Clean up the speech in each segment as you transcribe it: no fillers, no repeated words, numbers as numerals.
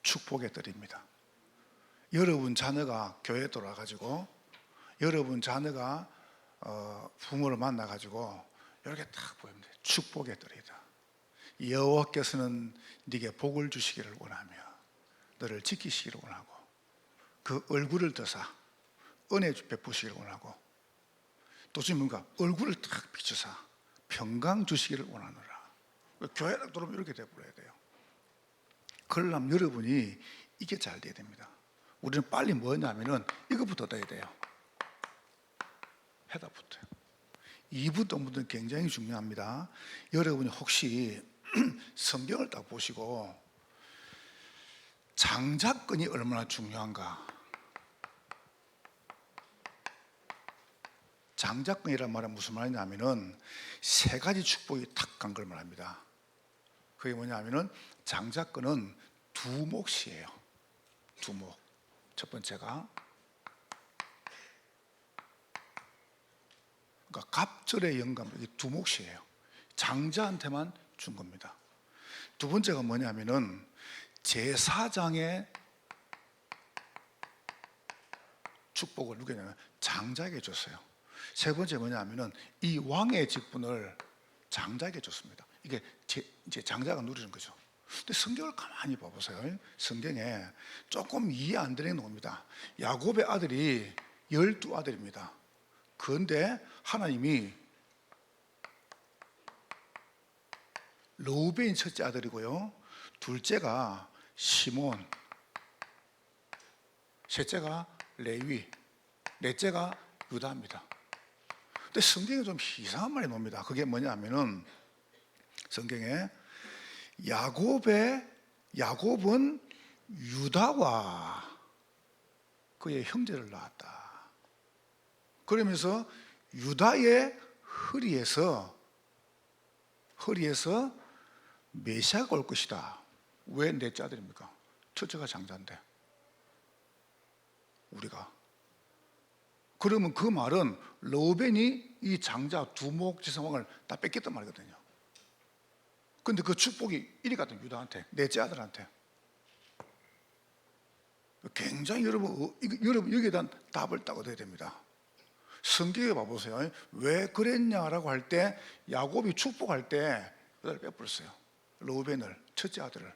축복의 뜰입니다. 여러분 자녀가 교회에 돌아가지고 여러분 자녀가 부모를 만나가지고 이렇게 딱 보입니다. 축복의 뜰이다. 여호와께서는 네게 복을 주시기를 원하며 너를 지키시기를 원하고 그 얼굴을 드사 은혜 베푸시기를 원하고 또 지금 뭔가 얼굴을 딱 비추사 평강 주시기를 원하노라. 교회를 들어오면 이렇게 돼버려야 돼요. 그러려면 여러분이 이게 잘 돼야 됩니다. 우리는 빨리 뭐냐면은 이것부터 돼야 돼요. 해답부터요. 2부 동부는 굉장히 중요합니다. 여러분이 혹시 성경을 딱 보시고 장자권이 얼마나 중요한가. 장자권이란 말은 무슨 말이냐면은 세 가지 축복이 탁 간 걸 말합니다. 그게 뭐냐면은 장자권은 두 몫이에요. 두 몫. 첫 번째가 그러니까 갑절의 영감, 이게 두 몫이에요. 장자한테만 준 겁니다. 두 번째가 뭐냐면은 제사장의 축복을 누구냐면 장자에게 줬어요. 세 번째 뭐냐면은 이 왕의 직분을 장자에게 줬습니다. 이게 이제 장자가 누리는 거죠. 근데 성경을 가만히 봐보세요. 성경에 조금 이해 안 되는 겁니다. 야곱의 아들이 12아들입니다. 그런데 하나님이 르우벤이 첫째 아들이고요, 둘째가 시몬, 셋째가 레위, 넷째가 유다입니다. 근데 성경에 좀 이상한 말이 나옵니다. 그게 뭐냐면은 성경에 야곱은 유다와 그의 형제를 낳았다. 그러면서 유다의 허리에서 메시아가 올 것이다. 왜 넷째 아들입니까? 첫째가 장자인데 우리가. 그러면 그 말은 르우벤이 이 장자 두목 지성왕을 다 뺏겼단 말이거든요. 근데 그 축복이 이리 갔던 유다한테, 넷째 아들한테. 굉장히 여러분 여기에 대한 답을 따고돼야 됩니다. 성경에 봐보세요. 왜 그랬냐라고 할 때 야곱이 축복할 때 그들을 빼버렸어요. 르우벤을, 첫째 아들을.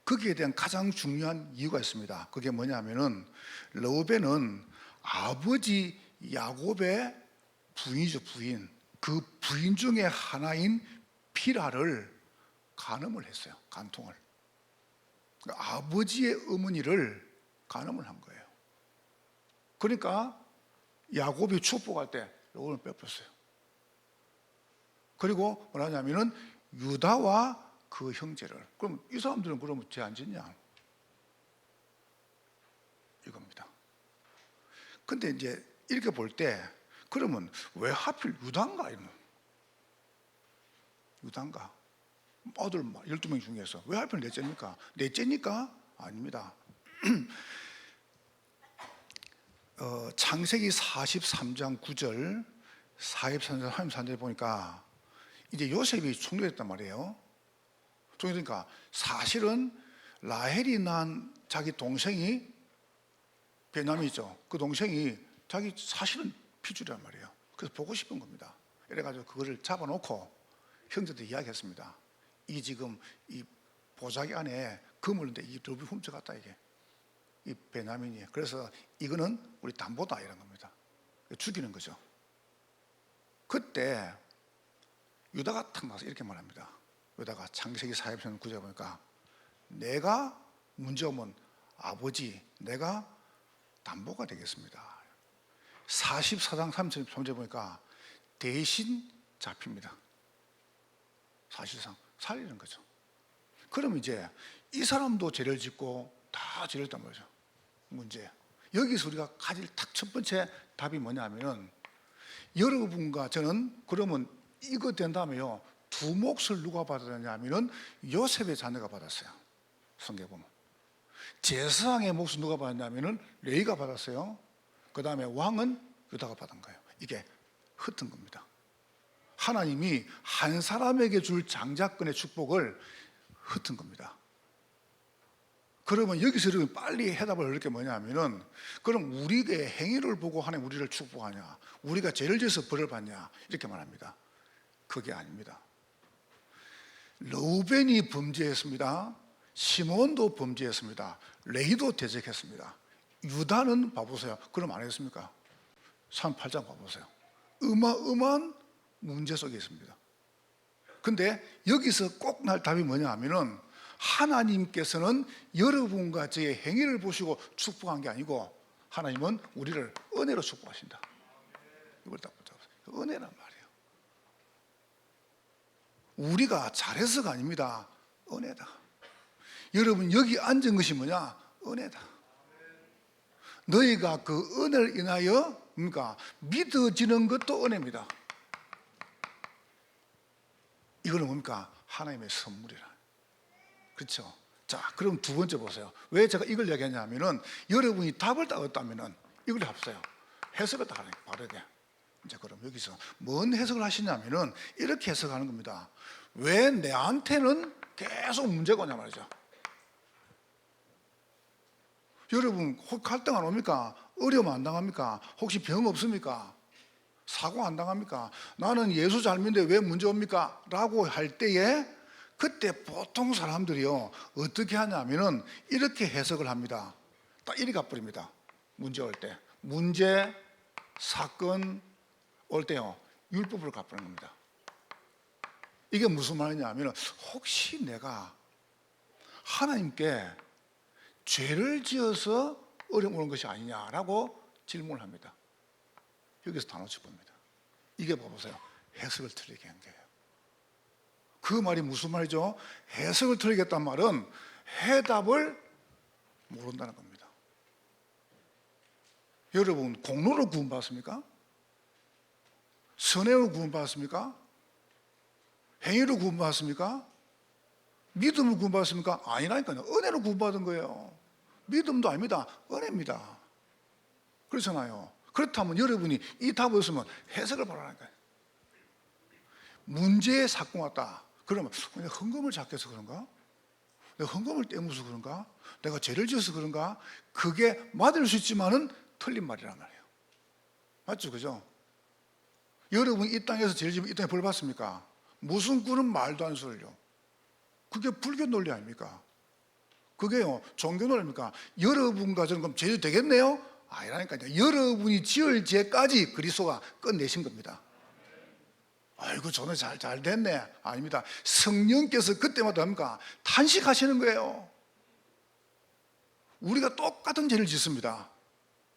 거기에 대한 가장 중요한 이유가 있습니다. 그게 뭐냐면은 르우벤은 아버지 야곱의 부인이죠, 부인. 그 부인 중에 하나인 비라를 간음을 했어요. 간통을. 아버지의 어머니를 간음을 한 거예요. 그러니까 야곱이 축복할 때 르우벤을 빼버렸어요. 그리고 뭐라냐면은 유다와 그 형제를. 그럼 이 사람들은 그러면 죄 안 짓냐? 이겁니다. 근데 이제 이렇게 볼 때 그러면 왜 하필 유다인가? 유다인가? 아들 12명 중에서 왜 하필 넷째입니까? 넷째니까? 아닙니다. 창세기 43장 9절 43절 33절 보니까 이제 요셉이 총리됐단 말이에요. 총리니까 사실은 라헬이 낳은 자기 동생이 베냐민이죠. 그 동생이 자기 사실은 피줄이란 말이에요. 그래서 보고 싶은 겁니다. 이래가지고 그거를 잡아놓고 형제들 이야기했습니다. 이 지금 이 보자기 안에 그물인데 이 르비 훔쳐갔다 이게 이 베냐민이. 그래서 이거는 우리 담보다 이런 겁니다. 죽이는 거죠. 그때 유다가 탁 나서 이렇게 말합니다. 유다가 창세기 44장 9절 보니까 내가 문제 오면 아버지 내가 담보가 되겠습니다. 44장 33절 보니까 대신 잡힙니다. 사실상 살리는 거죠. 그럼 이제 이 사람도 죄를 짓고 다 죄를 했단 말이죠. 문제. 여기서 우리가 가질 딱 첫 번째 답이 뭐냐면은 여러분과 저는 그러면 이거 된 다음에요. 두 몫을 누가 받았냐면은 요셉의 자녀가 받았어요. 성경 보면. 제사장의 몫을 누가 받았냐면은 레위가 받았어요. 그 다음에 왕은 유다가 받은 거예요. 이게 흩은 겁니다. 하나님이 한 사람에게 줄 장자권의 축복을 흩은 겁니다. 그러면 여기서 여러분 빨리 해답을 얻을 게 뭐냐면은, 그럼 우리의 행위를 보고 하나님 우리를 축복하냐, 우리가 죄를 지어서 벌을 받냐, 이렇게 말합니다. 그게 아닙니다. 르우벤이 범죄했습니다. 시몬도 범죄했습니다. 레위도 대적했습니다. 유다는 봐보세요. 그럼 안 했습니까? 38장 봐보세요. 어마어마한 문제 속에 있습니다. 근데 여기서 꼭 날 답이 뭐냐 하면은, 하나님께서는 여러분과 저의 행위를 보시고 축복한 게 아니고 하나님은 우리를 은혜로 축복하신다. 이걸 딱 붙잡으세요. 은혜란 말이에요. 우리가 잘해서가 아닙니다. 은혜다. 여러분 여기 앉은 것이 뭐냐? 은혜다. 너희가 그 은혜를 인하여 뭡니까? 믿어지는 것도 은혜입니다. 이거는 뭡니까? 하나님의 선물이라. 그렇죠? 자, 그럼 두 번째 보세요. 왜 제가 이걸 얘기하냐면은, 여러분이 답을 다 얻었다면은 이걸 합세요. 해석을 다 하는 바르게. 이제 그럼 여기서 뭔 해석을 하시냐면은 이렇게 해석하는 겁니다. 왜 내한테는 계속 문제가 오냐 말이죠. 여러분 혹 갈등 안 옵니까? 어려움 안 당합니까? 혹시 병 없습니까? 사고 안 당합니까? 나는 예수 잘 믿는데 왜 문제 옵니까? 라고 할 때에, 그때 보통 사람들이요 어떻게 하냐면은 이렇게 해석을 합니다. 딱 이리 가버립니다. 문제 올 때, 문제 사건 올 때요 율법으로 가버리는 겁니다. 이게 무슨 말이냐면은, 혹시 내가 하나님께 죄를 지어서 어려움 오는 것이 아니냐라고 질문을 합니다. 여기서 다 놓쳐봅니다. 이게 봐보세요. 해석을 틀리게 한 거예요. 그 말이 무슨 말이죠? 해석을 틀리겠다는 말은 해답을 모른다는 겁니다. 여러분 공로로 구원받았습니까? 선행으로 구원받았습니까? 행위로 구원받았습니까? 믿음으로 구원받았습니까? 아니라니까요. 은혜로 구원받은 거예요. 믿음도 아닙니다. 은혜입니다. 그렇잖아요. 그렇다면 여러분이 이 답을 없으면 해석을 바라니까요. 문제의 사건 왔다. 그러면 내가 헌금을 작게 해서 그런가? 내가 헌금을 떼무서 그런가? 내가 죄를 지어서 그런가? 그게 맞을 수 있지만은 틀린 말이란 말이에요. 맞죠? 그죠? 여러분 이 땅에서 죄를 지으면 이 땅에 벌 받습니까? 무슨 꾼은 말도 안 소리요. 그게 불교 논리 아닙니까? 그게요 종교 논리입니까? 여러분과 저는 그럼 죄도 되겠네요? 아니라니까요. 여러분이 지을 죄까지 그리스도가 끝내신 겁니다. 아이고 저는 잘 됐네. 아닙니다. 성령께서 그때마다 합니까? 탄식하시는 거예요. 우리가 똑같은 죄를 짓습니다.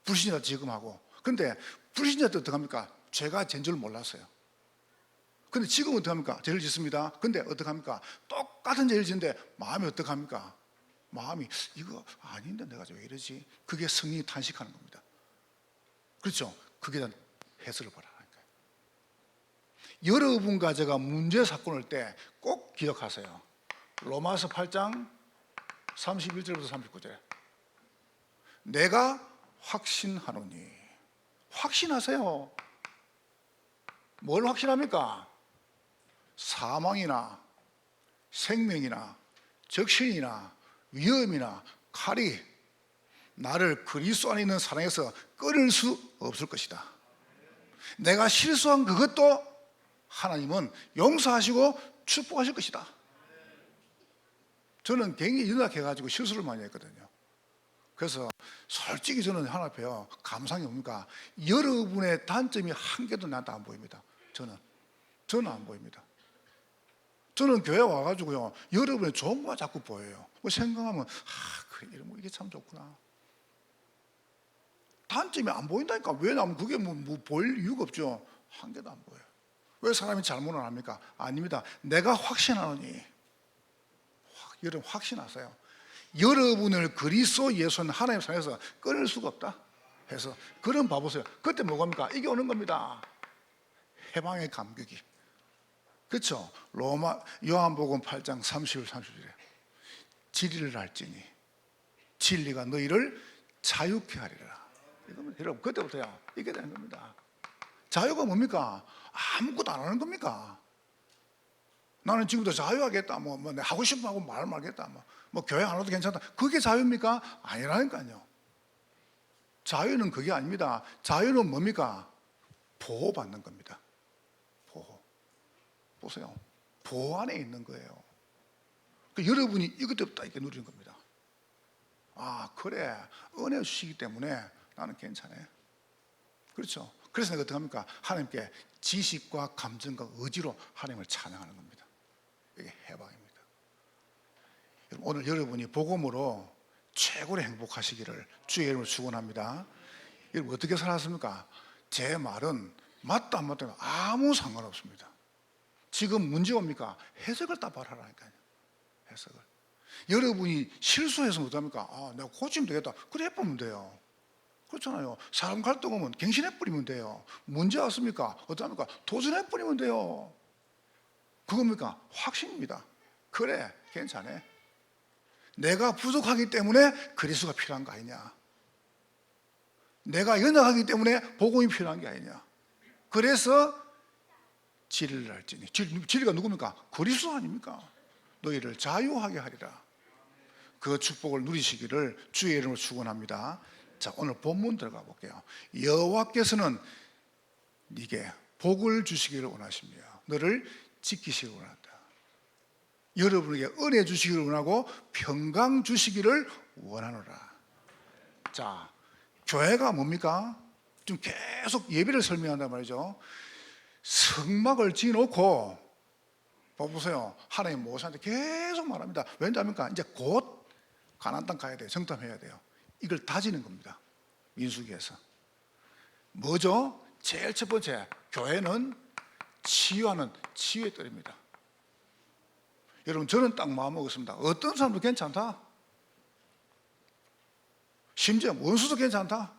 불신자 지금 하고. 근데 불신자 때 어떡합니까? 죄가 죄인 줄 몰랐어요. 근데 지금은 어떡합니까? 죄를 짓습니다. 근데 어떡합니까? 똑같은 죄를 짓는데 마음이 어떡합니까? 마음이 이거 아닌데 내가 왜 이러지? 그게 성령이 탄식하는 겁니다. 그렇죠? 그게 대한 해석을 바라니까요. 여러분과 제가 문제 사건 올 때 꼭 기억하세요. 로마서 8장 31절부터 39절. 내가 확신하노니. 확신하세요. 뭘 확신합니까? 사망이나 생명이나 적신이나 위험이나 칼이 나를 그리스도 안에 있는 사랑에서 끊을 수 없을 것이다. 내가 실수한 그것도 하나님은 용서하시고 축복하실 것이다. 저는 굉장히 연약해가지고 실수를 많이 했거든요. 그래서 솔직히 저는 하나 앞에요 감상이 뭡니까? 여러분의 단점이 한 개도 나한테 안 보입니다. 저는 안 보입니다. 저는 교회 와가지고요 여러분의 좋은 것만 자꾸 보여요. 뭐 생각하면 그래 이게 참 좋구나. 단점이 안 보인다니까. 왜냐하면 그게 뭐 보일 이유가 없죠. 한 개도 안 보여요. 왜 사람이 잘못을 합니까? 아닙니다. 내가 확신하노니. 여러분 확신하세요. 여러분을 그리스도 예수는 하나님 사랑에서 끊을 수가 없다 해서 그럼 봐보세요. 그때 뭐갑니까? 이게 오는 겁니다. 해방의 감격이. 그렇죠? 요한복음 8장 30절 31절에 진리를 알지니 진리가 너희를 자유케 하리라. 이거는 여러분 그때부터야 이게 되는 겁니다. 자유가 뭡니까? 아무것도 안 하는 겁니까? 나는 지금부터 자유하겠다. 내가 하고 싶은 하고 말을 말겠다. 교회 안 와도 괜찮다. 그게 자유입니까? 아니라니까요. 자유는 그게 아닙니다. 자유는 뭡니까? 보호받는 겁니다. 보호. 보세요. 보호 안에 있는 거예요. 여러분이 이것도 딱 이렇게 누리는 겁니다. 아, 그래. 은혜 주시기 때문에 나는 괜찮아. 그렇죠. 그래서 내가 어떻게 합니까? 하나님께 지식과 감정과 의지로 하나님을 찬양하는 겁니다. 이게 해방입니다. 오늘 여러분이 복음으로 최고로 행복하시기를 주의 이름으로 축원합니다. 여러분 어떻게 살았습니까? 제 말은 맞다 안 맞다 아무 상관없습니다. 지금 문제 뭡니까? 해석을 따발하라니까요. 해석을. 여러분이 실수해서 어떡합니까? 아, 내가 고치면 되겠다. 그래 해보면 돼요. 그렇잖아요. 사람 갈등 오면 갱신해버리면 돼요. 문제 왔습니까? 어떡합니까? 도전해버리면 돼요. 그겁니까? 확신입니다. 그래, 괜찮아. 내가 부족하기 때문에 그리스도가 필요한 거 아니냐. 내가 연약하기 때문에 복음이 필요한 게 아니냐. 그래서 진리를 알지니. 진리가 누굽니까? 그리스도 아닙니까? 너희를 자유하게 하리라. 그 축복을 누리시기를 주의 이름으로 축원합니다. 자, 오늘 본문 들어가 볼게요. 여호와께서는 네게 복을 주시기를 원하시며 너를 지키시기를 원한다. 여러분에게 은혜 주시기를 원하고 평강 주시기를 원하노라. 자, 교회가 뭡니까? 좀 계속 예배를 설명한단 말이죠. 성막을 지어놓고 보세요. 하나님 모세한테 계속 말합니다. 왜냐합니까? 이제 곧 가나안 땅 가야 돼요. 정탐해야 돼요. 이걸 다지는 겁니다. 민수기에서. 뭐죠? 제일 첫 번째, 교회는 치유하는 치유의 뜰입니다. 여러분, 저는 딱 마음먹었습니다. 어떤 사람도 괜찮다. 심지어 원수도 괜찮다.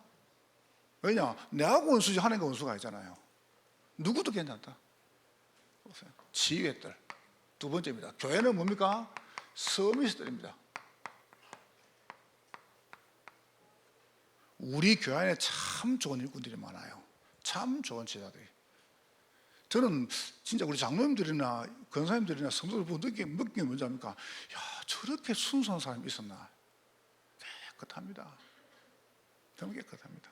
왜냐? 내하고 원수지 하나님과 원수가 아니잖아요. 누구도 괜찮다. 보세요. 치유의 뜰. 두 번째입니다. 교회는 뭡니까? 서밋의 뜰입니다. 우리 교회 안에 참 좋은 일꾼들이 많아요. 참 좋은 제자들이. 저는 진짜 우리 장로님들이나 권사님들이나 성도들 보고 느낀 게 뭔지 압니까? 야, 저렇게 순수한 사람이 있었나? 깨끗합니다. 너무 깨끗합니다.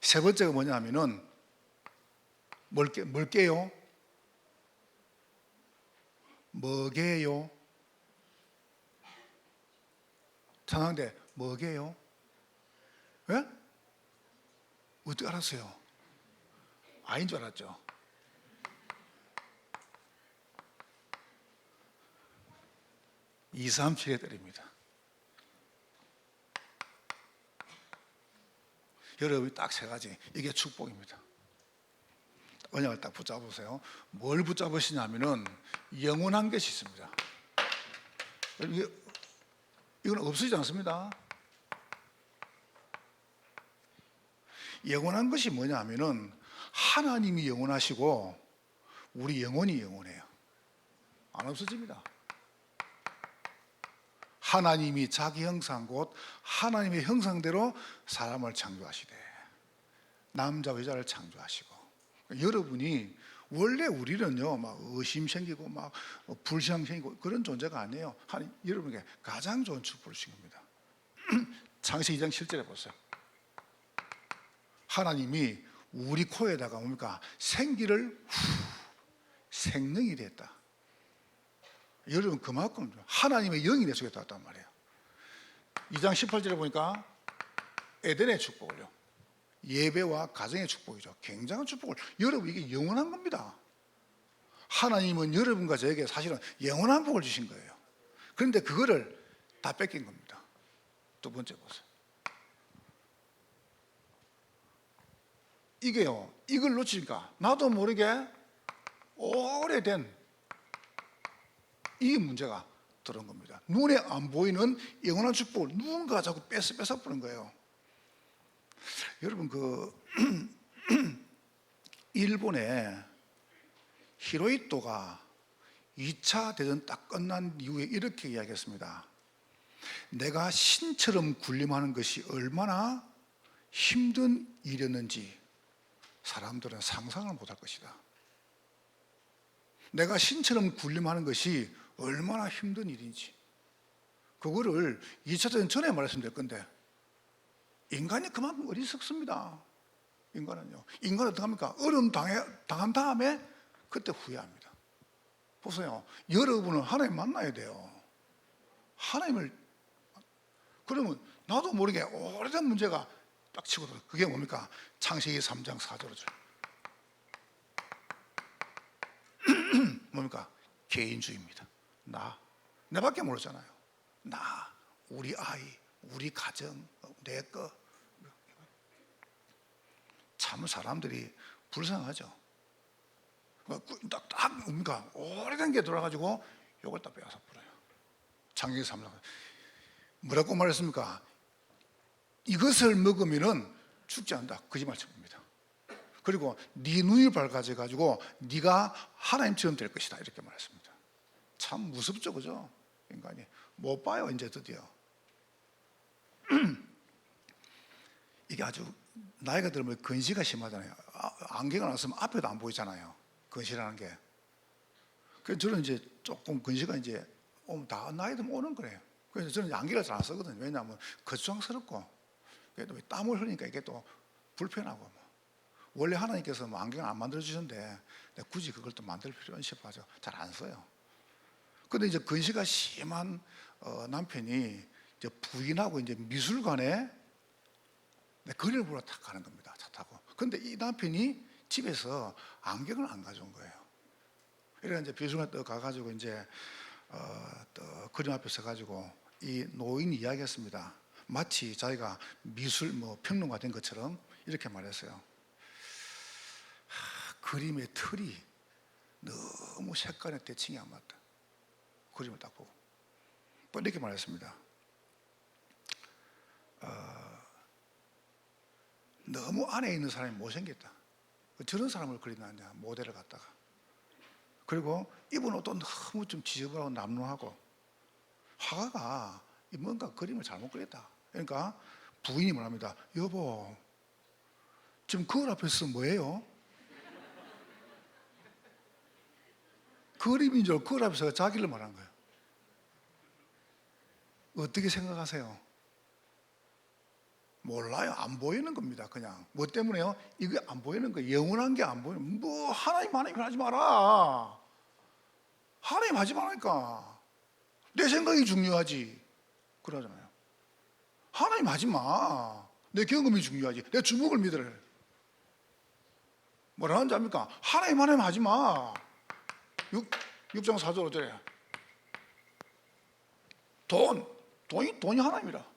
세 번째가 뭐냐 하면은 뭘 깨요? 뭐게요? 찬양대 뭐게요? 예? 어떻게 알았어요? 아닌 줄 알았죠? (237에) 드립니다. 여러분이 딱 세 가지, 이게 축복입니다. 언약을 딱 붙잡으세요. 뭘 붙잡으시냐면은 영원한 것이 있습니다. 이건 없어지지 않습니다. 영원한 것이 뭐냐 하면은 하나님이 영원하시고 우리 영혼이 영원해요. 안 없어집니다. 하나님이 자기 형상 곧 하나님의 형상대로 사람을 창조하시되 남자와 여자를 창조하시고, 여러분이 원래 우리는요 막 의심 생기고 막 불신앙 생기고 그런 존재가 아니에요. 하나님 여러분에게 가장 좋은 축복을 주신 겁니다. 창세기 2장 7절에 보세요. 하나님이 우리 코에다가 뭡니까? 생기를 생명이 됐다. 여러분 그만큼 하나님의 영이 내 속에 들어왔단 말이에요. 2장 18절에 보니까 에덴의 축복을요, 예배와 가정의 축복이죠. 굉장한 축복을, 여러분 이게 영원한 겁니다. 하나님은 여러분과 저에게 사실은 영원한 복을 주신 거예요. 그런데 그거를 다 뺏긴 겁니다. 두 번째 보세요. 이게요, 이걸 놓치니까 나도 모르게 오래된 이 문제가 들어온 겁니다. 눈에 안 보이는 영원한 축복을 누군가 자꾸 뺏어버린 거예요. 여러분 일본의 히로히토가 2차 대전 딱 끝난 이후에 이렇게 이야기했습니다. 내가 신처럼 군림하는 것이 얼마나 힘든 일이었는지 사람들은 상상을 못할 것이다. 내가 신처럼 군림하는 것이 얼마나 힘든 일인지, 그거를 2차전 전에 말했으면 될 건데, 인간이 그만큼 어리석습니다. 인간은요. 인간은 어떻게 합니까? 어려움 당한 다음에 그때 후회합니다. 보세요. 여러분은 하나님 만나야 돼요. 하나님을, 그러면 나도 모르게 오래된 문제가 딱 치고 들어. 그게 뭡니까? 창세기 3장 4절이죠. 뭡니까? 개인주의입니다. 내밖에 모르잖아요. 우리 아이, 우리 가정, 내 거. 참 사람들이 불쌍하죠. 딱 뭡니까? 오래된 게 돌아가지고 요걸 딱 빼앗아 버려요. 창세기 3장 뭐라고 말했습니까? 이것을 먹으면은 죽지 않는다. 거짓말 칩니다. 그리고 네 눈이 밝아져 가지고 네가 하나님처럼 될 것이다. 이렇게 말했습니다. 참 무섭죠, 그죠? 인간이 못 봐요, 이제 드디어. 이게 아주 나이가 들면 근시가 심하잖아요. 안개가 났으면 앞에도 안 보이잖아요. 근시라는 게. 그래서 저는 이제 조금 근시가 이제 다 나이 들면 오는 거예요. 그래서 저는 안개를 잘 안 쓰거든요. 왜냐하면 거추장스럽고, 그래도 땀을 흘리니까 이게 또 불편하고. 원래 하나님께서 안경을 안 만들어 주셨는데 굳이 그걸 또 만들 필요는 싶어서 잘 안 써요. 근데 이제 근시가 심한 남편이 이제 부인하고 이제 미술관에 그림을 보러 탁 가는 겁니다. 차 타고. 근데 이 남편이 집에서 안경을 안 가져온 거예요. 이래 이제 미술관에 또 가가지고 이제 또 그림 앞에 서가지고 이 노인이 이야기했습니다. 마치 자기가 미술 평론가 된 것처럼 이렇게 말했어요. 그림의 틀이 너무 색깔의 대칭이 안 맞다. 그림을 딱 보고 이렇게 말했습니다. 너무 안에 있는 사람이 못생겼다. 저런 사람을 그리나 모델을 갖다가. 그리고 입은 옷도 너무 좀 지저분하고 남루하고, 화가가 뭔가 그림을 잘못 그렸다. 그러니까 부인이 말합니다. 여보, 지금 거울 앞에서 뭐예요? 그림인 줄 거울 앞에서 자기를 말한 거예요. 어떻게 생각하세요? 몰라요. 안 보이는 겁니다. 그냥 뭐 때문에요? 이게 안 보이는 거예요. 영원한 게 안 보이는. 하나님 하지 마라. 하나님 하지 말라니까. 내 생각이 중요하지 그러잖아요. 하나님 하지 마. 내 경험이 중요하지. 내 주목을 믿으래. 뭐라는지 압니까? 하나님 하지 마. 6장 4절 5절에 돈이 하나님이라.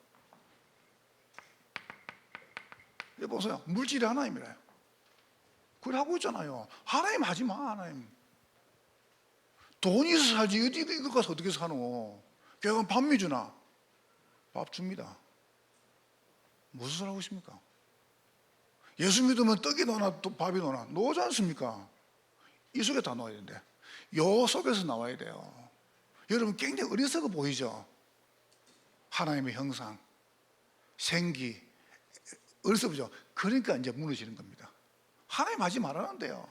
여기 보세요. 물질이 하나님이라요. 그걸 하고 있잖아요. 하나님 하지 마. 하나님. 돈이 있어 살지. 이거 가서 어떻게 사노? 교회가 밥미 주나? 밥 줍니다. 무슨 소리 하고 있습니까? 예수 믿으면 떡이 나오나 밥이 나오나? 나오지 않습니까? 이 속에 다 나와야 되는데 요 속에서 나와야 돼요. 여러분 굉장히 어리석어 보이죠? 하나님의 형상, 생기, 어리석어 보이죠? 그러니까 이제 무너지는 겁니다. 하나님 하지 말라는데요.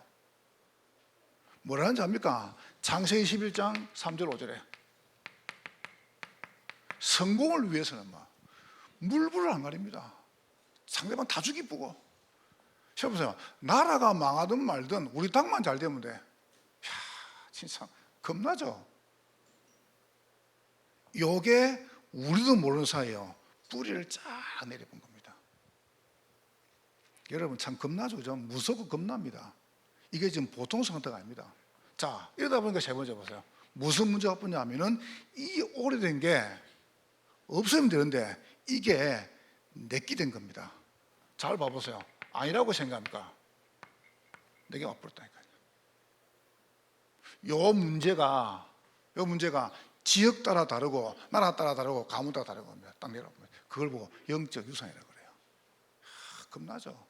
뭐라는지 압니까? 창세기 11장 3절 5절에 성공을 위해서는 물불을 안 가립니다. 상대방 다 죽이쁘고. 보세요. 나라가 망하든 말든 우리 당만 잘 되면 돼. 이야, 진짜 겁나죠? 요게 우리도 모르는 사이에요. 뿌리를 쫙 내려본 겁니다. 여러분 참 겁나죠? 그죠? 무섭고 겁납니다. 이게 지금 보통 상태가 아닙니다. 자, 이러다 보니까 세 번째 보세요. 무슨 문제가 없냐면은 이 오래된 게 없으면 되는데 이게 내끼된 겁니다. 잘 봐보세요. 아니라고 생각합니까? 내게 와버렸다니까요. 요 문제가 지역 따라 다르고 나라 따라 다르고 가문 따라 다르고 합니다. 딱 내려보면 그걸 보고 영적 유산이라고 그래요. 겁나죠?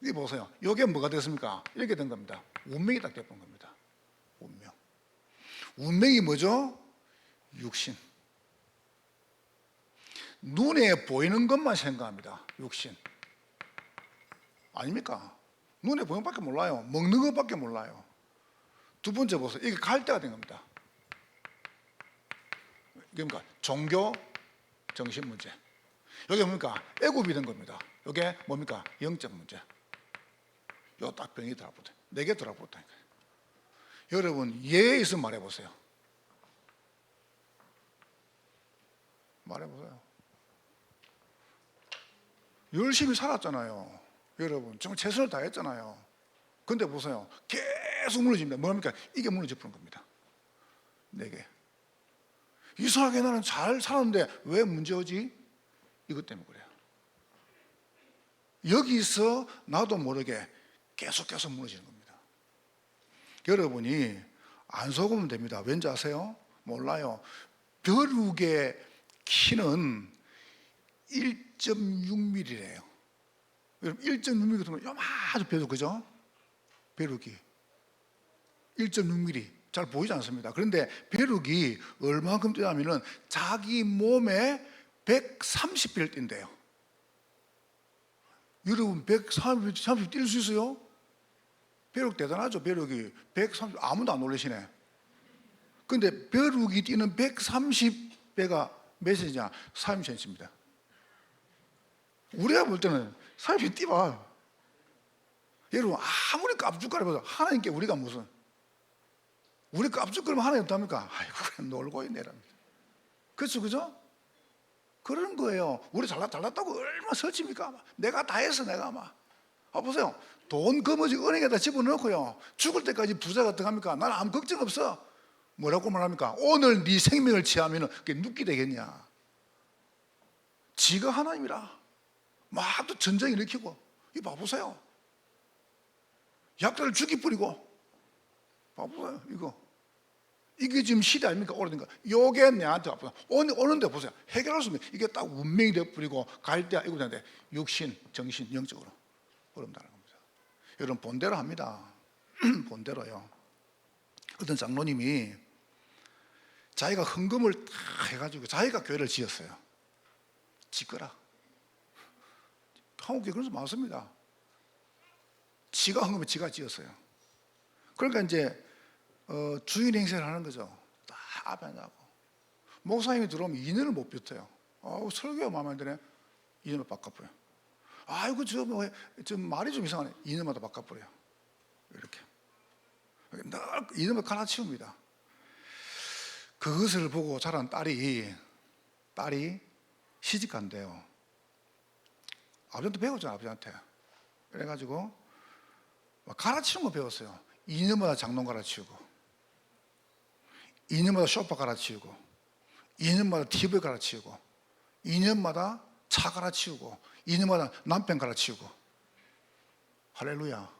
이게 보세요. 이게 뭐가 됐습니까? 이렇게 된 겁니다. 운명이 딱 돼본 겁니다. 운명이 뭐죠? 육신. 눈에 보이는 것만 생각합니다. 육신. 아닙니까? 눈에 보이는 것밖에 몰라요. 먹는 것밖에 몰라요. 두 번째 보세요. 이게 갈대가 된 겁니다. 이게 뭡니까? 종교 정신 문제. 이게 뭡니까? 애굽이 된 겁니다. 이게 뭡니까? 영적 문제. 요 딱 병이 들어붙어요. 4개 들어붙다니까요. 여러분 예에 있으면 말해보세요. 말해보세요. 열심히 살았잖아요. 여러분 정말 최선을 다했잖아요. 근데 보세요. 계속 무너집니다. 뭡니까? 이게 무너져 버린 겁니다. 4개. 이상하게 나는 잘 살았는데 왜 문제오지? 이것 때문에 그래요. 여기서 나도 모르게 계속 무너지는 겁니다. 여러분이 안 속으면 됩니다. 왠지 아세요? 몰라요. 벼룩의 키는 1.6mm래요. 여러분 1.6mm 같으면 요마주 벼룩, 그죠? 벼룩이 1.6mm 잘 보이지 않습니다. 그런데 벼룩이 얼마만큼 뛰냐면은 자기 몸에 130배를 뛴대요. 여러분 130 뛸 수 있어요? 벼룩 대단하죠. 벼룩이 130, 아무도 안 놀라시네. 근데 벼룩이 뛰는 130배가 몇이냐? 30cm입니다. 우리가 볼 때는 30cm 뛰봐. 여러분 아무리 깝죽거려봐도 하나님께 우리가 무슨, 우리 깝죽거리면 하나님 어떡합니까? 아이고 그냥 놀고 있네랍니다. 그렇죠, 그죠? 그런 거예요. 우리 잘났다고 얼마나 설칩니까? 내가 다 했어, 내가 막. 보세요. 돈 거머쥐 은행에다 집어넣고요. 죽을 때까지 부자가 어떡합니까? 나는 아무 걱정 없어. 뭐라고 말합니까? 오늘 네 생명을 취하면 그게 눕기 되겠냐? 지가 하나님이라. 막 또 전쟁 일으키고. 이거 봐보세요. 약자를 죽이 뿌리고. 봐보세요, 이거. 이게 지금 시대 아닙니까? 오래된 거. 요게 내한테 와보세요. 오는데 보세요. 해결할 수 없는, 이게 딱 운명이 되어버리고 갈 때, 이거 되는데 육신, 정신, 영적으로 어렵다는 겁니다. 여러분, 본대로 합니다. 본대로요. 어떤 장로님이 자기가 헌금을 다 해가지고 자기가 교회를 지었어요. 짓거라. 한국에 그런 수 많습니다. 지가 헌금을 지가 지었어요. 그러니까 이제 주인 행세를 하는 거죠. 딱 앞에 앉아고 목사님이 들어오면 2년을 못 뱉어요. 설교가 마음에 안 드네. 2년을 바꿔버려요. 아이고 저 말이 좀 이상하네. 2년마다 바꿔버려요. 이렇게 늘 2년을 갈아치웁니다. 그것을 보고 자란 딸이 시집간대요. 아버지한테 배웠잖아요. 아버지한테. 그래가지고 갈아치우는 거 배웠어요. 2년마다 장롱 갈아치우고, 2년마다 소파 갈아치우고, 2년마다 TV 갈아치우고, 2년마다 차 갈아치우고, 2년마다 남편 갈아치우고. 할렐루야.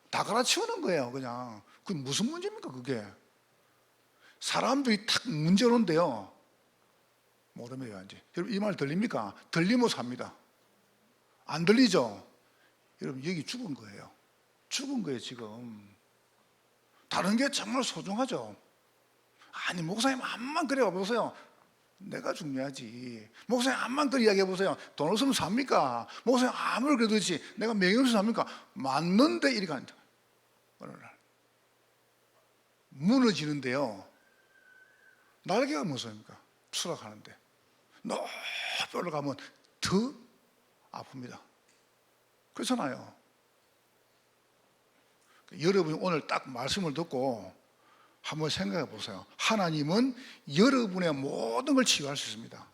다 갈아치우는 거예요. 그냥 그게 무슨 문제입니까? 그게 사람들이 탁 문제 오는데요, 모르면 해야지. 여러분 이 말 들립니까? 들리면 삽니다. 안 들리죠? 여러분 여기 죽은 거예요. 죽은 거예요 지금. 다른 게 정말 소중하죠. 아니 목사님 암만 그래 보세요. 내가 중요하지. 목사님 암만 그래 이야기해 보세요. 돈 없으면 삽니까? 목사님 아무리 그래도 그렇지 내가 명예 없으면 삽니까? 맞는데 이리 간다. 어느 날 무너지는데요, 날개가 무엇입니까? 추락하는데 높이 올라가면 더 아픕니다. 그렇잖아요. 여러분이 오늘 딱 말씀을 듣고 한번 생각해 보세요. 하나님은 여러분의 모든 걸 치유할 수 있습니다.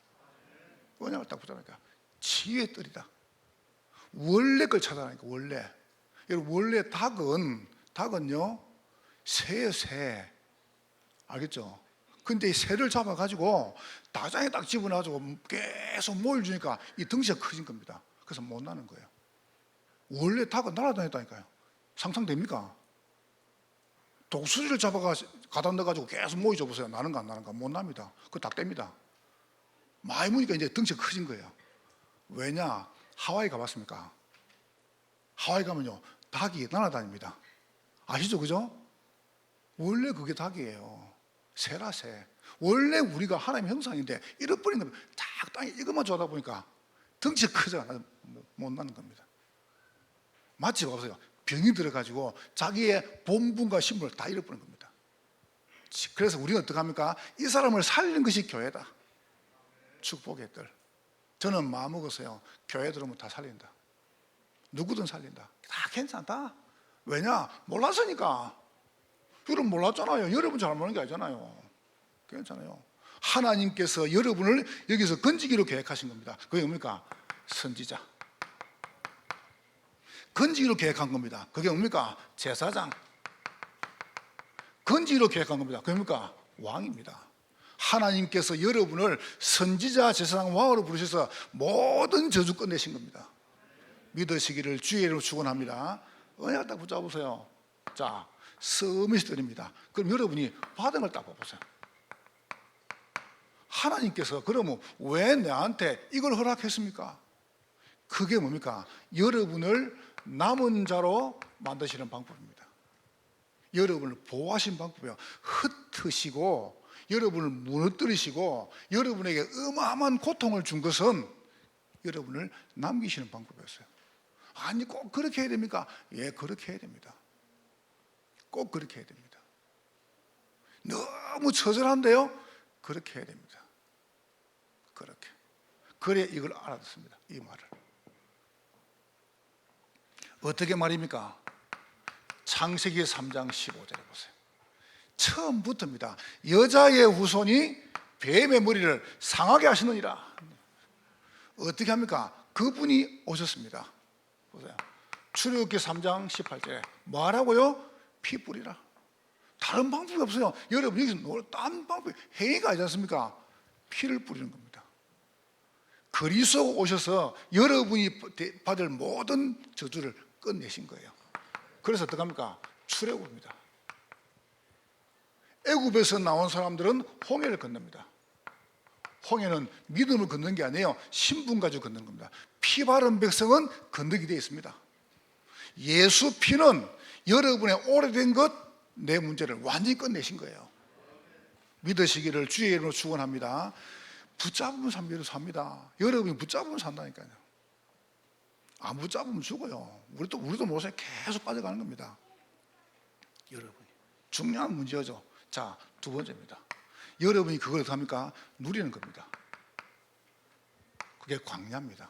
뭐냐고 딱 보자니까 치유의 뜰이다. 원래 걸 찾아라니까. 원래. 여러분 원래 닭은요 새예요. 새. 알겠죠? 근데 이 새를 잡아가지고 다장에 딱 집어넣어가지고 계속 모일 주니까 이 덩치가 커진 겁니다. 그래서 못 나는 거예요. 원래 닭은 날아다녔다니까요. 상상됩니까? 독수리를 잡아가 가다 넣어가지고 계속 모이죠. 보세요. 나는가 안 나는가. 못 납니다. 그거 닭됩니다. 많이 무니까 이제 덩치가 커진 거예요. 왜냐? 하와이 가봤습니까? 하와이 가면요 닭이 날아다닙니다. 아시죠? 그죠? 원래 그게 닭이에요. 새라 새. 원래 우리가 하나님의 형상인데 잃어버린 겁니다. 딱 땅에 이것만 좋아하다 보니까 덩치가 크죠. 못 나는 겁니다. 마치 보세요. 병이 들어가지고 자기의 본분과 신분을 다 잃어버린 겁니다. 그래서 우리는 어떻게 합니까? 이 사람을 살리는 것이 교회다. 축복의 뜰. 저는 마음먹었어요. 교회 들어오면 다 살린다. 누구든 살린다. 다 괜찮다. 왜냐? 몰랐으니까. 여러분 몰랐잖아요. 여러분 잘 모르는 게 아니잖아요. 괜찮아요. 하나님께서 여러분을 여기서 건지기로 계획하신 겁니다. 그게 뭡니까? 선지자. 건지기로 계획한 겁니다. 그게 뭡니까? 제사장. 건지기로 계획한 겁니다. 그게 뭡니까? 왕입니다. 하나님께서 여러분을 선지자, 제사장, 왕으로 부르셔서 모든 저주 끝내신 겁니다. 믿으시기를 주의 이름으로 축원합니다. 언약 딱 붙잡으세요. 자, 서밋이 드립니다. 그럼 여러분이 받은 걸 딱 봐보세요. 하나님께서 그러면 왜 나한테 이걸 허락했습니까? 그게 뭡니까? 여러분을 남은 자로 만드시는 방법입니다. 여러분을 보호하신 방법이에요. 흩으시고 여러분을 무너뜨리시고 여러분에게 어마어마한 고통을 준 것은 여러분을 남기시는 방법이었어요. 아니 꼭 그렇게 해야 됩니까? 예, 그렇게 해야 됩니다. 꼭 그렇게 해야 됩니다. 너무 처절한데요? 그렇게 해야 됩니다. 그렇게. 그래 이걸 알아듣습니다. 이 말을. 어떻게 말입니까? 창세기 3장 15절에 보세요. 처음부터입니다. 여자의 후손이 뱀의 머리를 상하게 하시느니라. 어떻게 합니까? 그분이 오셨습니다. 보세요. 출애굽기 3장 18절에 뭐하라고요? 피 뿌리라. 다른 방법이 없어요. 여러분 여기서 다른 방법이 행위가 아니지 않습니까? 피를 뿌리는 겁니다. 그리스도 오셔서 여러분이 받을 모든 저주를 끝내신 거예요. 그래서 어떻게 합니까? 출애굽입니다. 애굽에서 나온 사람들은 홍해를 건넙니다. 홍해는 믿음을 걷는 게 아니에요. 신분 가지고 걷는 겁니다. 피 바른 백성은 건너게 되어 있습니다. 예수 피는 여러분의 오래된 것, 내 문제를 완전히 끝내신 거예요. 믿으시기를 주의 이름으로 축원합니다. 붙잡으면 삽니다. 여러분이 붙잡으면 산다니까요. 안 붙잡으면 죽어요. 우리도 모세에 계속 빠져가는 겁니다. 여러분이 중요한 문제죠. 자, 두 번째입니다. 여러분이 그걸 어떻게 합니까? 누리는 겁니다. 그게 광야입니다.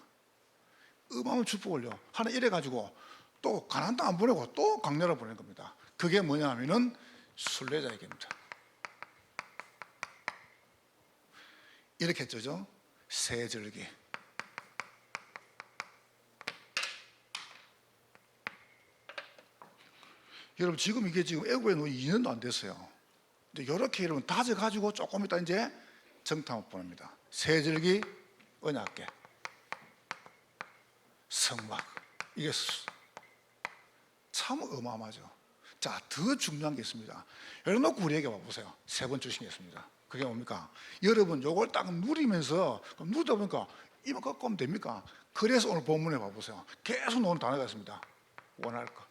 어마어마한 축복을요. 하나 이래가지고 또 가나안 땅 안 보내고 또 광야로 보낸 겁니다. 그게 뭐냐 하면은 순례자에게입니다. 이렇게 했죠. 세절기. 여러분 지금 이게 지금 애국에 놓은 2년도 안 됐어요. 이제 이렇게 여러분 다져가지고 조금 있다 이제 정탐을 보냅니다. 세절기, 언약궤, 성막. 이게 참 어마어마하죠. 자, 더 중요한 게 있습니다. 여러분 놓고 우리에게 와보세요. 세 번째 주신 게 있습니다. 그게 뭡니까? 여러분 요걸 딱 누리면서 누리다 보니까 이만 갖고 오면 됩니까? 그래서 오늘 본문에 봐보세요. 계속 나오는 단어가 있습니다. 원할 것.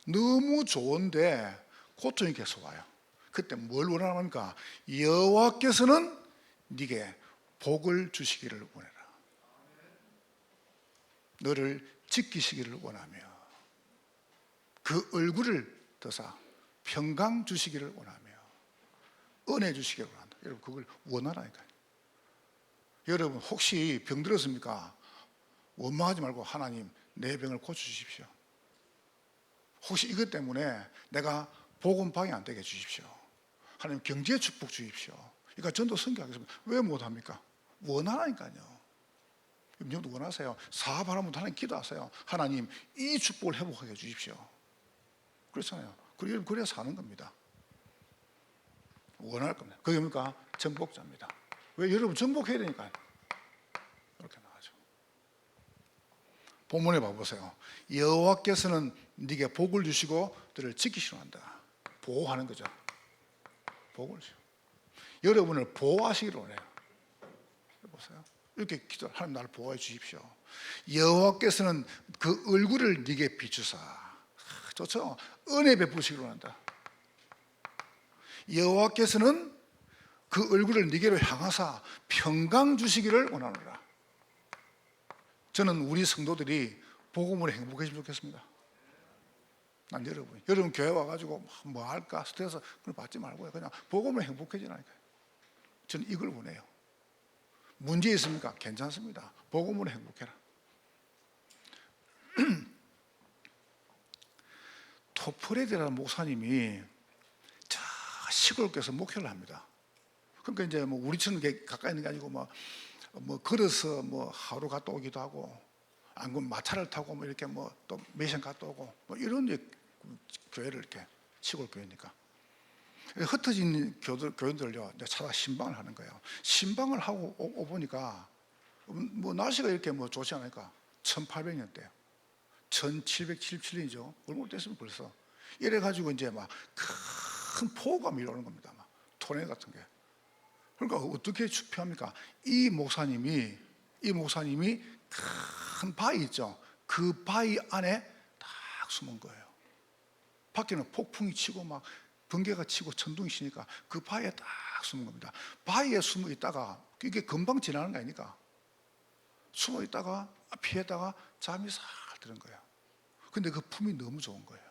너무 좋은데 고통이 계속 와요. 그때 뭘 원하랍니까? 여호와께서는 네게 복을 주시기를 원해라. 너를 지키시기를 원하며 그 얼굴을 더사 평강 주시기를 원하며 은혜 주시기를 원한다. 여러분 그걸 원하라니까요. 여러분 혹시 병 들었습니까? 원망하지 말고 하나님 내 병을 고쳐주십시오. 혹시 이것 때문에 내가 복음 방해 안 되게 해주십시오. 하나님 경제 축복 주십시오. 그러니까 전도 선교하겠습니다. 왜 못합니까? 원하라니까요. 여러분도 원하세요. 사업하라면 하나님 기도하세요. 하나님 이 축복을 회복하게 해주십시오. 그렇잖아요. 그래야 사는 겁니다. 원할 겁니다. 그게 뭡니까? 정복자입니다. 왜? 여러분 정복해야 되니까요. 이렇게 나가죠. 본문에 봐보세요. 여호와께서는 네게 복을 주시고 너를 지키시려 한다. 보호하는 거죠. 복을 주시고 여러분을 보호하시기를 원해요. 보세요. 이렇게 기도, 하나님 나를 보호해 주십시오. 여호와께서는 그 얼굴을 네게 비추사. 좋죠? 은혜 베푸시기를 원한다. 여호와께서는 그 얼굴을 네게로 향하사 평강 주시기를 원하노라. 저는 우리 성도들이 복음으로 행복해지면 좋겠습니다. 난 여러분 교회 와가지고 뭐 할까 스트레스 그걸 받지 말고요. 그냥 복음으로 행복해지라니까요. 저는 이걸 원해요. 문제 있습니까? 괜찮습니다. 복음으로 행복해라. 토프레드라는 목사님이 저 시골에서 목회를 합니다. 그러니까 이제 뭐 우리처럼 가까이 있는 게 아니고 뭐 걸어서 뭐 하루 갔다 오기도 하고, 안 그러면 마차를 타고 뭐 이렇게 뭐 또 미션 갔다 오고 뭐 이런 교회를 이렇게 시골 교회니까 흩어진 교인들요 찾아 신방을 하는 거예요. 신방을 하고 보니까 뭐 날씨가 이렇게 뭐 좋지 않으니까 1800년대요. 1777년이죠. 얼마 됐으면 벌써. 이래가지고 이제 막 큰 폭우가 밀려오는 겁니다. 막 토네 같은 게. 그러니까 어떻게 추피합니까? 이 목사님이 큰 바위 있죠. 그 바위 안에 딱 숨은 거예요. 밖에는 폭풍이 치고 막 번개가 치고 천둥이 치니까 그 바위에 딱 숨은 겁니다. 바위에 숨어 있다가 이게 금방 지나는 거 아닙니까? 숨어 있다가 피했다가 잠이 싹 드는 거예요. 근데 그 품이 너무 좋은 거예요.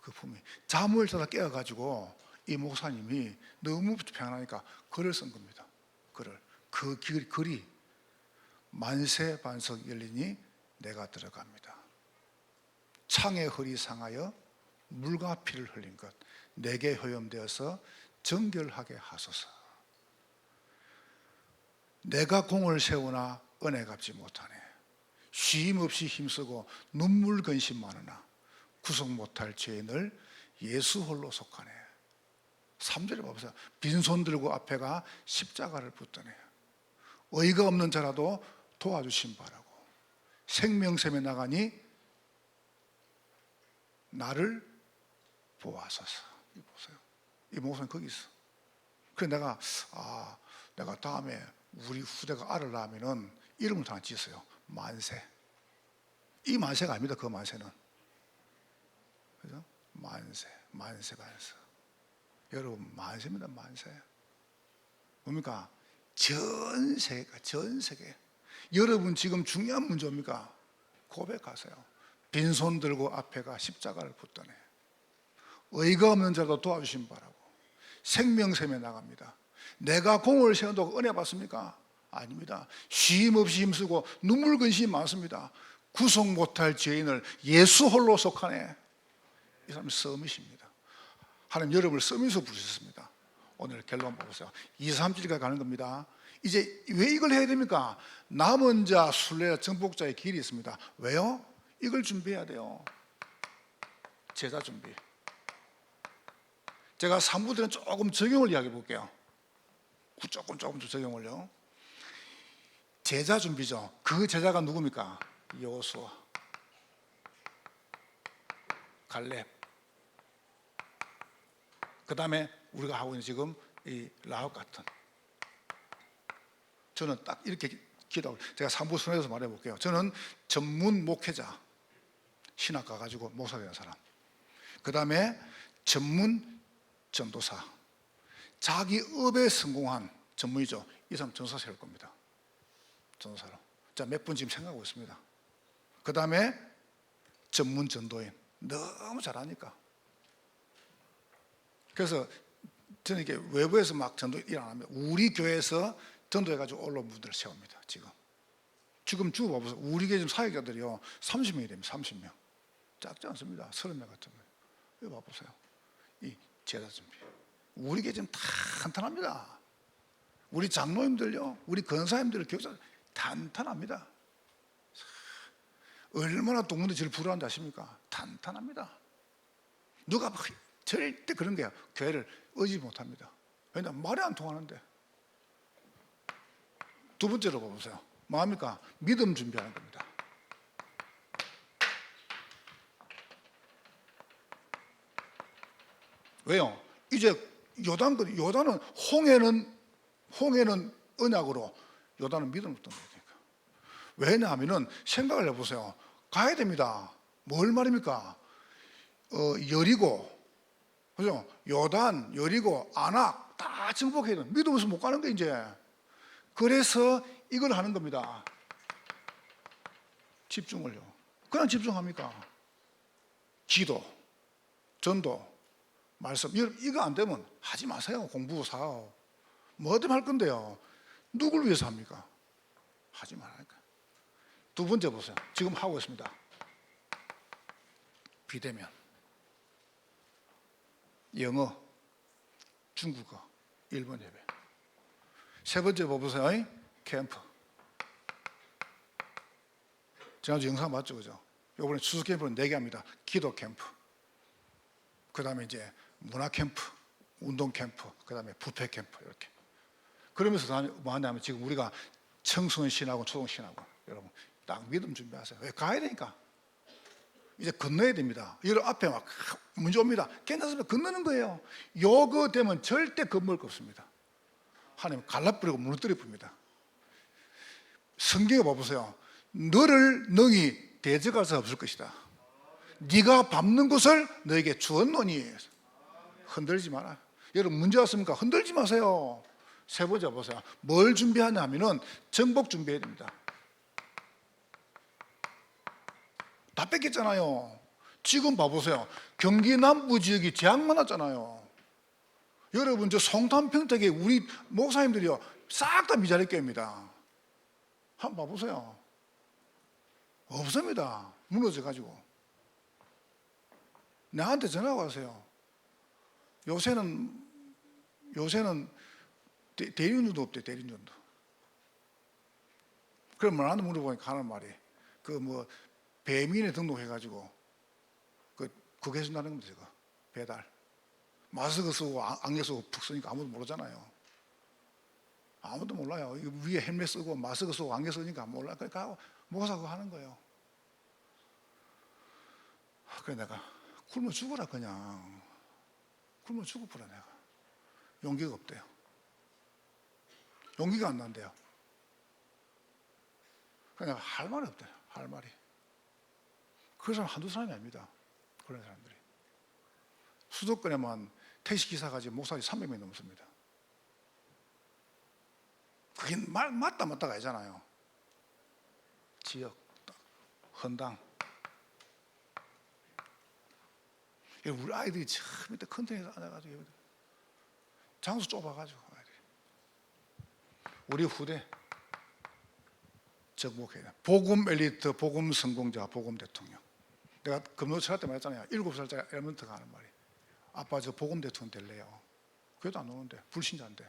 그 품이 잠을 자다 깨어가지고 이 목사님이 너무 편하니까 글을 쓴 겁니다. 그 글이 만세 반석 열리니 내가 들어갑니다. 창의 허리 상하여 물과 피를 흘린 것 내게 효염되어서 정결하게 하소서. 내가 공을 세우나 은혜 갚지 못하네. 쉼 없이 힘쓰고 눈물 근심 많으나 구속 못할 죄인을 예수 홀로 속하네. 3절에 봐보세요. 빈손 들고 앞에가 십자가를 붙드네. 의가 없는 자라도 도와주심 바라고 생명샘에 나가니 나를 보아소서. 이 보세요. 이 목사님 거기 있어. 그래서 내가 다음에 우리 후대가 알으려면은 이름을 다 지었어요. 만세. 이 만세가 아닙니다. 그 만세는. 그죠? 만세. 여러분, 만세입니다. 만세. 뭡니까? 전 세계. 여러분 지금 중요한 문제 뭡니까? 고백하세요. 빈손 들고 앞에가 십자가를 붙드네. 의가 없는 자도 도와주심 바라고 생명샘에 나갑니다. 내가 공을 세운다고 은혜 받습니까? 아닙니다. 쉼 없이 힘쓰고 눈물 근심이 많습니다. 구속 못할 죄인을 예수 홀로 속하네. 이 사람이 서밋입니다. 하나님 여러분을 서밋으로 부르셨습니다. 오늘 결론 보세요. 2, 3절까지 가는 겁니다. 이제 왜 이걸 해야 됩니까? 남은 자, 순례자, 정복자의 길이 있습니다. 왜요? 이걸 준비해야 돼요. 제자 준비. 제가 3부들은 조금 적용을 이야기해 볼게요. 조금 적용을요. 제자 준비죠. 그 제자가 누굽니까? 여호수아, 갈렙. 그 다음에 우리가 하고 있는 지금 이 라합 같은. 저는 딱 이렇게 기도하고, 제가 3부 순회에서 말해 볼게요. 저는 전문 목회자, 신학 가가지고 목사 되는 사람. 그 다음에 전문 전도사, 자기 업에 성공한 전문이죠. 이 사람 전도사 세울 겁니다. 전도사로. 자, 몇 분 지금 생각하고 있습니다. 그 다음에 전문 전도인. 너무 잘하니까. 그래서 저는 이렇게 외부에서 막 전도 일 안 합니다. 우리 교회에서 전도해가지고 올라온 분들을 세웁니다. 지금 쭉 봐보세요. 우리 교회 지금 사역자들이요 30명이 됩니다. 30명. 작지 않습니다. 30명 같은 거예요. 이거 봐보세요. 이 제자 준비. 우리 교회 지금 탄탄합니다. 우리 장로님들요, 우리 권사님들, 교육자 탄탄합니다. 얼마나 동문들 저를 부러워한지 아십니까? 탄탄합니다. 누가 막 절대 그런 게요 교회를 의지 못합니다. 왜냐하면 말이 안 통하는데. 두 번째로 봐보세요. 뭐합니까? 믿음 준비하는 겁니다. 왜요? 이제 요단은 홍해는 언약으로, 요단은 믿음으로 떠나야 되니까. 왜냐하면은 생각을 해보세요. 가야 됩니다. 뭘 말입니까? 여리고, 그죠? 요단, 여리고, 안악 다 정복해야 돼. 믿음 없으면 못 가는 게 이제. 그래서 이걸 하는 겁니다. 집중을요. 그냥 집중합니까? 기도, 전도, 말씀. 이거 안 되면 하지 마세요. 공부, 사업. 뭐 때문에 할 건데요? 누굴 위해서 합니까? 하지 말라니까. 두 번째 보세요. 지금 하고 있습니다. 비대면, 영어, 중국어, 일본 예배. 세 번째 보세요. 캠프. 지난주 영상 봤죠, 그죠? 이번에 추수 캠프는 4개 합니다. 기도 캠프, 그 다음에 이제 문화 캠프, 운동 캠프, 그 다음에 부패 캠프, 이렇게. 그러면서 뭐 하냐면 지금 우리가 청소년 신하고 초등 신하고 여러분 딱 믿음 준비하세요. 왜? 가야 되니까. 이제 건너야 됩니다. 여러분 앞에 막 문제 옵니다. 괜찮습니다. 건너는 거예요. 요거 되면 절대 겁먹을 거 없습니다. 하나님 갈라버리고 무너뜨려 봅니다. 성경에 봐보세요. 너를 능히 대적할 수 없을 것이다. 네가 밟는 곳을 너에게 주었노니. 흔들지 마라. 여러분 문제 왔습니까? 흔들지 마세요. 세 번째 보세요. 뭘 준비하냐 하면은 정복 준비해야 됩니다. 다 뺏겼잖아요. 지금 봐보세요. 경기 남부 지역이 재앙 많았잖아요. 여러분 저 송탄 평택에 우리 목사님들이요 싹 다 미자리 교회입니다. 한번 봐보세요. 없습니다. 무너져가지고. 나한테 전화가 와서요. 요새는 대리운전도 없대. 대리운전도. 그럼 나한테 물어보니까 하는 말이 그 뭐 배민에 등록해가지고 그거 해준다는 겁니다. 제가 배달 마스크 쓰고 안경 쓰고 푹 쓰니까 아무도 모르잖아요. 아무도 몰라요. 이거 위에 헬멧 쓰고 마스크 쓰고 안경 쓰니까 몰라. 그러니까 목사 그거 하는 거예요. 그래 내가 굶어 죽어라 그냥. 굶어 죽어버려 내가. 용기가 없대요. 용기가 안 난대요. 그래 내가 할 말이 없대요. 할 말이. 그 사람 한두 사람이 아닙니다. 그런 사람들이. 수도권에만 택시기사가 지금 목사님 300명이 넘습니다. 그게 맞다가 아니잖아요. 지역, 헌당. 우리 아이들이 처음에 컨테이너에 앉아가지고 장소 좁아가지고 아이들이. 우리 후대 정복해야 돼. 복음 엘리트, 복음 성공자, 복음 대통령. 내가 금요 철학 때 말했잖아요. 7살짜리 엘먼트가 하는 말이 아빠 저 복음 대통령 될래요. 그래도 안 오는데 불신자인데.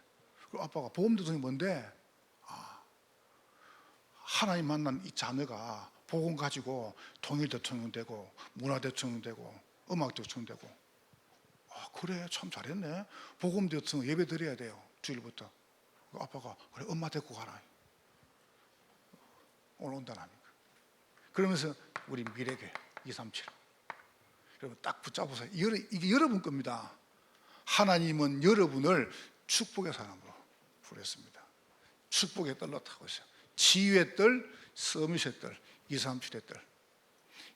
그리고 아빠가 복음 대통령이 뭔데? 하나님 만난 이 자녀가 복음 가지고 통일 대통령 되고 문화 대통령 되고 음악 대통령 되고. 그래 참 잘했네. 복음 대통령 예배 드려야 돼요. 주일부터. 아빠가 그래 엄마 데리고 가라. 오늘 온다니까. 그러면서 우리 미래교회 237 여러분 딱 붙잡으세요. 이게 여러분 겁니다. 하나님은 여러분을 축복의 사람으로 부르셨습니다. 축복의 뜰로 타고 있어요. 치유의 뜰, 서밋의 뜰, 237의 뜰.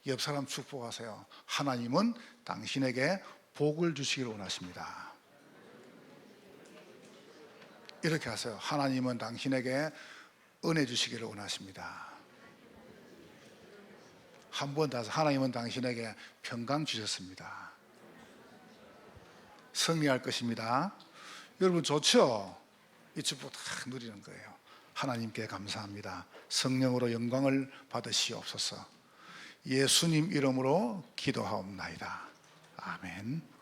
옆 사람 축복하세요. 하나님은 당신에게 복을 주시기를 원하십니다. 이렇게 하세요. 하나님은 당신에게 은혜 주시기를 원하십니다. 한 번 더 하나님은 당신에게 평강 주셨습니다. 승리할 것입니다. 여러분 좋죠? 이 축복 다 누리는 거예요. 하나님께 감사합니다. 성령으로 영광을 받으시옵소서. 예수님 이름으로 기도하옵나이다. 아멘.